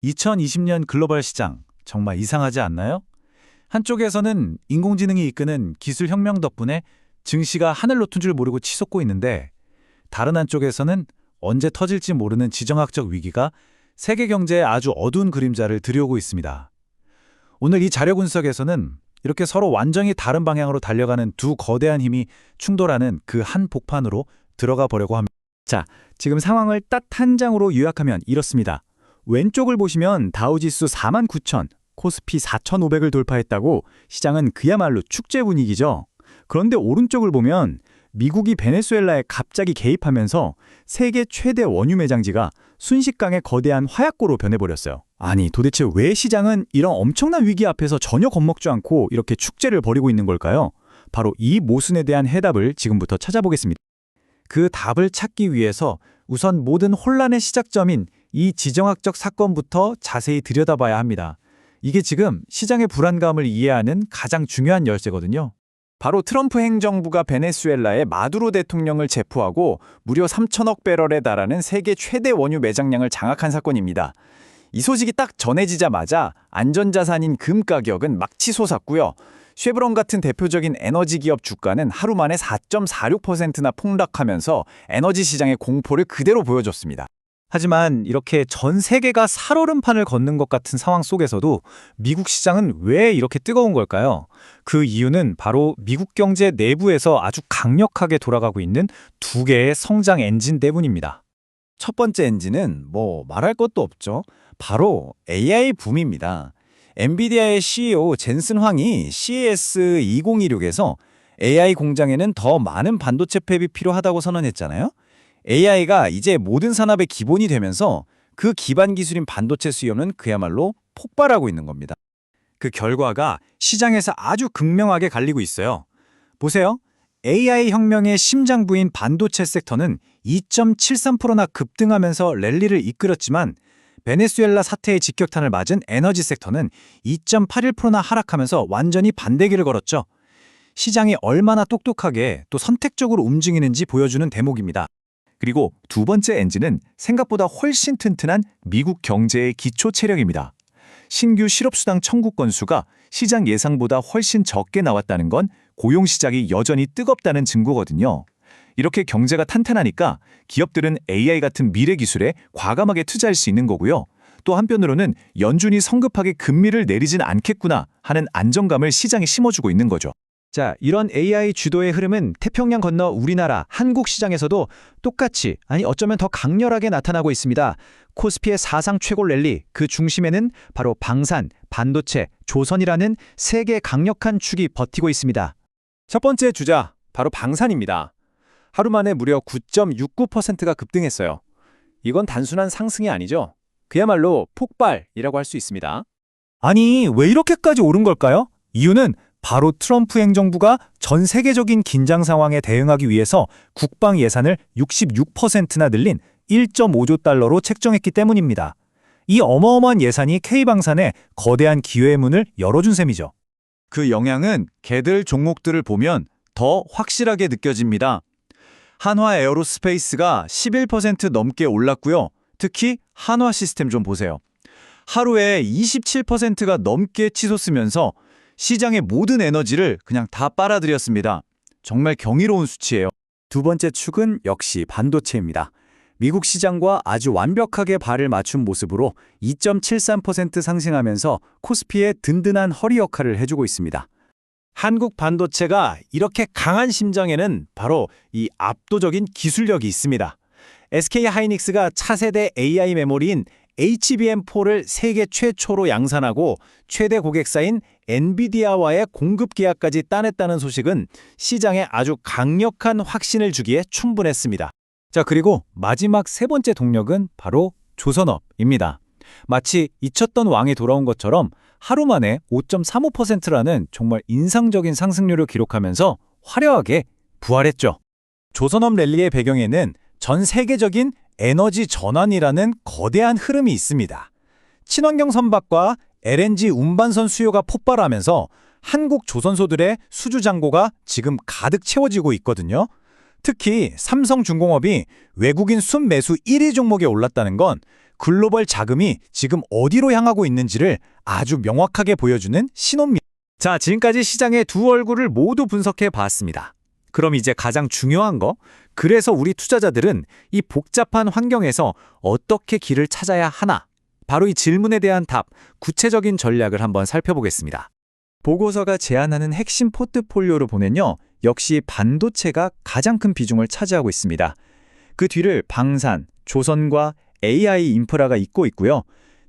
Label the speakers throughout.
Speaker 1: 2020년 글로벌 시장, 정말 이상하지 않나요? 한쪽에서는 인공지능이 이끄는 기술 혁명 덕분에 증시가 하늘 높은 줄 모르고 치솟고 있는데, 다른 한쪽에서는 언제 터질지 모르는 지정학적 위기가 세계 경제에 아주 어두운 그림자를 들이오고 있습니다. 오늘 이 자료 분석에서는 이렇게 서로 완전히 다른 방향으로 달려가는 두 거대한 힘이 충돌하는 그 한 복판으로 들어가 보려고 합니다.
Speaker 2: 자, 지금 상황을 딱 한 장으로 요약하면 이렇습니다. 왼쪽을 보시면 다우지수 49,000, 코스피 4,500을 돌파했다고 시장은 그야말로 축제 분위기죠. 그런데 오른쪽을 보면 미국이 베네수엘라에 갑자기 개입하면서 세계 최대 원유 매장지가 순식간에 거대한 화약고로 변해버렸어요. 아니, 도대체 왜 시장은 이런 엄청난 위기 앞에서 전혀 겁먹지 않고 이렇게 축제를 벌이고 있는 걸까요? 바로 이 모순에 대한 해답을 지금부터 찾아보겠습니다.
Speaker 1: 그 답을 찾기 위해서 우선 모든 혼란의 시작점인 이 지정학적 사건부터 자세히 들여다봐야 합니다. 이게 지금 시장의 불안감을 이해하는 가장 중요한 열쇠거든요.
Speaker 2: 바로 트럼프 행정부가 베네수엘라의 마두로 대통령을 체포하고 무려 3천억 배럴에 달하는 세계 최대 원유 매장량을 장악한 사건입니다. 이 소식이 딱 전해지자마자 안전자산인 금 가격은 막 치솟았고요. 쉐브론 같은 대표적인 에너지 기업 주가는 하루 만에 4.46%나 폭락하면서 에너지 시장의 공포를 그대로 보여줬습니다.
Speaker 1: 하지만 이렇게 전 세계가 살얼음판을 걷는 것 같은 상황 속에서도 미국 시장은 왜 이렇게 뜨거운 걸까요? 그 이유는 바로 미국 경제 내부에서 아주 강력하게 돌아가고 있는 두 개의 성장 엔진 때문입니다.
Speaker 2: 첫 번째 엔진은 말할 것도 없죠. 바로 AI 붐입니다. 엔비디아의 CEO 젠슨 황이 CES 2026에서 AI 공장에는 더 많은 반도체 팹이 필요하다고 선언했잖아요. AI가 이제 모든 산업의 기본이 되면서 그 기반 기술인 반도체 수요는 그야말로 폭발하고 있는 겁니다. 그 결과가 시장에서 아주 극명하게 갈리고 있어요. 보세요. AI 혁명의 심장부인 반도체 섹터는 2.73%나 급등하면서 랠리를 이끌었지만 베네수엘라 사태의 직격탄을 맞은 에너지 섹터는 2.81%나 하락하면서 완전히 반대기를 걸었죠. 시장이 얼마나 똑똑하게 또 선택적으로 움직이는지 보여주는 대목입니다. 그리고 두 번째 엔진은 생각보다 훨씬 튼튼한 미국 경제의 기초 체력입니다. 신규 실업수당 청구 건수가 시장 예상보다 훨씬 적게 나왔다는 건 고용 시장이 여전히 뜨겁다는 증거거든요. 이렇게 경제가 탄탄하니까 기업들은 AI 같은 미래 기술에 과감하게 투자할 수 있는 거고요. 또 한편으로는 연준이 성급하게 금리를 내리진 않겠구나 하는 안정감을 시장에 심어주고 있는 거죠. 자, 이런 AI 주도의 흐름은 태평양 건너 우리나라 한국 시장에서도 똑같이, 어쩌면 더 강렬하게 나타나고 있습니다. 코스피의 사상 최고 랠리, 그 중심에는 바로 방산, 반도체, 조선이라는 세 개의 강력한 축이 버티고 있습니다. 첫 번째 주자, 바로 방산입니다. 하루 만에 무려 9.69%가 급등했어요. 이건 단순한 상승이 아니죠. 그야말로 폭발이라고 할 수 있습니다.
Speaker 1: 아니, 왜 이렇게까지 오른 걸까요? 이유는 바로 트럼프 행정부가 전 세계적인 긴장 상황에 대응하기 위해서 국방 예산을 66%나 늘린 1.5조 달러로 책정했기 때문입니다. 이 어마어마한 예산이 K방산에 거대한 기회의 문을 열어준 셈이죠.
Speaker 2: 그 영향은 개들 종목들을 보면 더 확실하게 느껴집니다. 한화 에어로스페이스가 11% 넘게 올랐고요. 특히 한화 시스템 좀 보세요. 하루에 27%가 넘게 치솟으면서 시장의 모든 에너지를 그냥 다 빨아들였습니다. 정말 경이로운 수치예요. 두 번째 축은 역시 반도체입니다. 미국 시장과 아주 완벽하게 발을 맞춘 모습으로 2.73% 상승하면서 코스피의 든든한 허리 역할을 해주고 있습니다. 한국 반도체가 이렇게 강한 심정에는 바로 이 압도적인 기술력이 있습니다. SK하이닉스가 차세대 AI 메모리인 HBM4를 세계 최초로 양산하고 최대 고객사인 엔비디아와의 공급 계약까지 따냈다는 소식은 시장에 아주 강력한 확신을 주기에 충분했습니다. 자, 그리고 마지막 세 번째 동력은 바로 조선업입니다. 마치 잊혔던 왕이 돌아온 것처럼 하루 만에 5.35%라는 정말 인상적인 상승률을 기록하면서 화려하게 부활했죠. 조선업 랠리의 배경에는 전 세계적인 에너지 전환이라는 거대한 흐름이 있습니다. 친환경 선박과 LNG 운반선 수요가 폭발하면서 한국 조선소들의 수주 잔고가 지금 가득 채워지고 있거든요. 특히 삼성중공업이 외국인 순매수 1위 종목에 올랐다는 건 글로벌 자금이 지금 어디로 향하고 있는지를 아주 명확하게 보여주는 신호입니다. 자, 지금까지 시장의 두 얼굴을 모두 분석해 봤습니다. 그럼 이제 가장 중요한 거, 그래서 우리 투자자들은 이 복잡한 환경에서 어떻게 길을 찾아야 하나? 바로 이 질문에 대한 답, 구체적인 전략을 한번 살펴보겠습니다. 보고서가 제안하는 핵심 포트폴리오로 보면요, 역시 반도체가 가장 큰 비중을 차지하고 있습니다. 그 뒤를 방산, 조선과 AI 인프라가 잇고 있고요.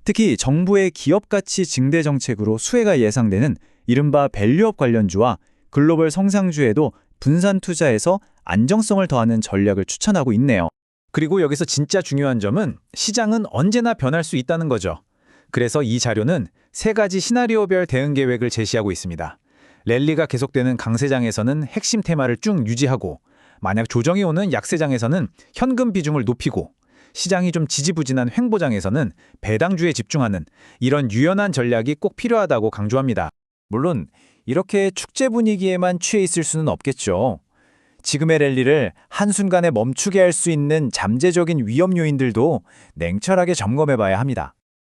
Speaker 2: 특히 정부의 기업가치 증대 정책으로 수혜가 예상되는 이른바 밸류업 관련주와 글로벌 성장주에도 분산 투자에서 안정성을 더하는 전략을 추천하고 있네요. 그리고 여기서 진짜 중요한 점은 시장은 언제나 변할 수 있다는 거죠. 그래서 이 자료는 세 가지 시나리오별 대응 계획을 제시하고 있습니다. 랠리가 계속되는 강세장에서는 핵심 테마를 쭉 유지하고, 만약 조정이 오는 약세장에서는 현금 비중을 높이고, 시장이 좀 지지부진한 횡보장에서는 배당주에 집중하는 이런 유연한 전략이 꼭 필요하다고 강조합니다. 물론 이렇게 축제 분위기에만 취해 있을 수는 없겠죠. 지금의 랠리를 한순간에 멈추게 할 수 있는 잠재적인 위험 요인들도 냉철하게 점검해봐야 합니다.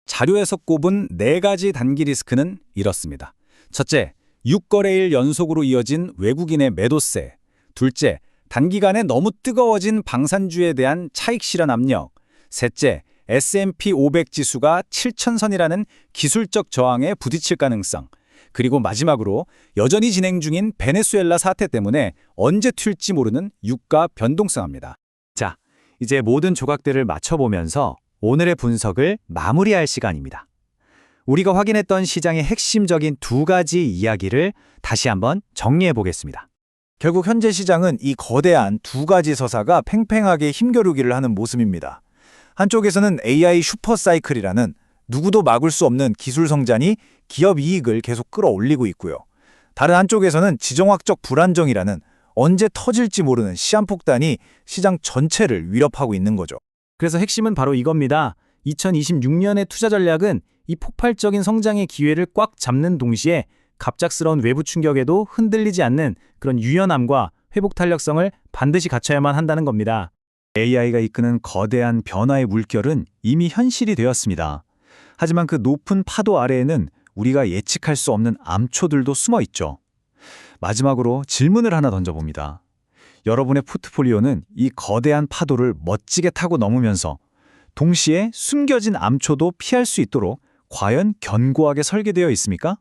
Speaker 1: 자료에서 꼽은 4가지 단기 리스크는 이렇습니다. 첫째, 6거래일 연속으로 이어진 외국인의 매도세. 둘째, 단기간에 너무 뜨거워진 방산주에 대한 차익 실현 압력. 셋째, S&P 500 지수가 7,000선이라는 기술적 저항에 부딪힐 가능성. 그리고 마지막으로 여전히 진행 중인 베네수엘라 사태 때문에 언제 튈지 모르는 유가 변동성입니다.
Speaker 2: 자, 이제 모든 조각들을 맞춰보면서 오늘의 분석을 마무리할 시간입니다. 우리가 확인했던 시장의 핵심적인 2가지 이야기를 다시 한번 정리해 보겠습니다. 결국 현재 시장은 이 거대한 2가지 서사가 팽팽하게 힘겨루기를 하는 모습입니다. 한쪽에서는 AI 슈퍼사이클이라는 누구도 막을 수 없는 기술 성장이 기업 이익을 계속 끌어올리고 있고요. 다른 한쪽에서는 지정학적 불안정이라는 언제 터질지 모르는 시한폭탄이 시장 전체를 위협하고 있는 거죠. 그래서 핵심은 바로 이겁니다. 2026년의 투자 전략은 이 폭발적인 성장의 기회를 꽉 잡는 동시에 갑작스러운 외부 충격에도 흔들리지 않는 그런 유연함과 회복 탄력성을 반드시 갖춰야만 한다는 겁니다.
Speaker 1: AI가 이끄는 거대한 변화의 물결은 이미 현실이 되었습니다. 하지만 그 높은 파도 아래에는 우리가 예측할 수 없는 암초들도 숨어 있죠. 마지막으로 질문을 하나 던져봅니다. 여러분의 포트폴리오는 이 거대한 파도를 멋지게 타고 넘으면서 동시에 숨겨진 암초도 피할 수 있도록 과연 견고하게 설계되어 있습니까?